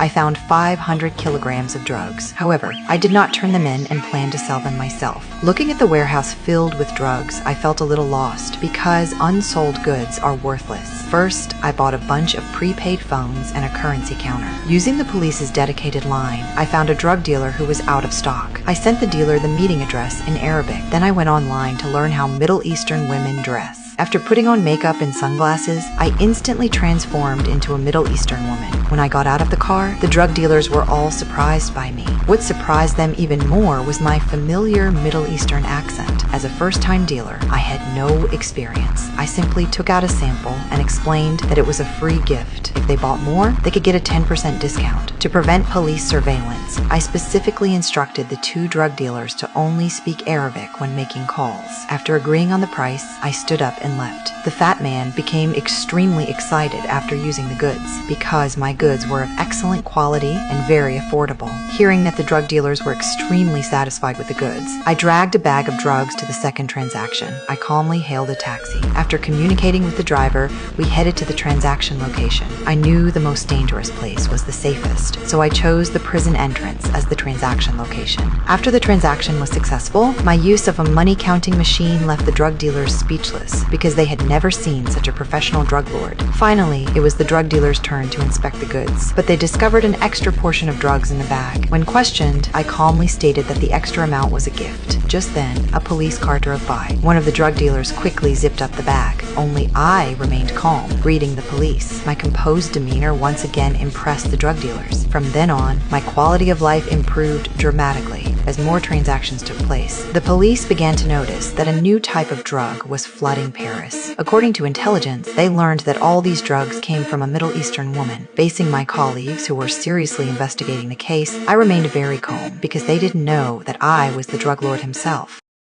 I found 500 kilograms of drugs. However, I did not turn them in and planned to sell them myself. Looking at the warehouse filled with drugs, I felt a little lost because unsold goods are worthless. First, I bought a bunch of prepaid phones and a currency counter. Using the police's dedicated line, I found a drug dealer who was out of stock. I sent the dealer the meeting address in Arabic. Then I went online to learn how Middle Eastern women dress. After putting on makeup and sunglasses, I instantly transformed into a Middle Eastern woman. When I got out of the car, the drug dealers were all surprised by me. What surprised them even more was my familiar Middle Eastern accent. As a first-time dealer, I had no experience. I simply took out a sample and explained that it was a free gift. If they bought more, they could get a 10% discount. To prevent police surveillance, I specifically instructed the two drug dealers to only speak Arabic when making calls. After agreeing on the price, I stood up and left. The fat man became extremely excited after using the goods because my goods were of excellent quality and very affordable. Hearing that the drug dealers were extremely satisfied with the goods, I dragged a bag of drugs to the second transaction. I calmly hailed a taxi. After communicating with the driver, we headed to the transaction location. I knew the most dangerous place was the safest, so I chose the prison entrance as the transaction location. After the transaction was successful, my use of a money counting machine left the drug dealers speechless because they had never seen such a professional drug lord. Finally, it was the drug dealer's turn to inspect the goods, but they discovered an extra portion of drugs in the bag. When questioned, I calmly stated that the extra amount was a gift. Just then, a police car drove by. One of the drug dealers quickly zipped up the bag. Only I remained calm, greeting the police. My composed demeanor once again impressed the drug dealers. From then on, my quality of life improved dramatically as more transactions took place. The police began to notice that a new type of drug was flooding Paris. According to intelligence, they learned that all these drugs came from a Middle Eastern woman. Facing my colleagues who were seriously investigating the case, I remained very calm because they didn't know that I was the drug lord himself.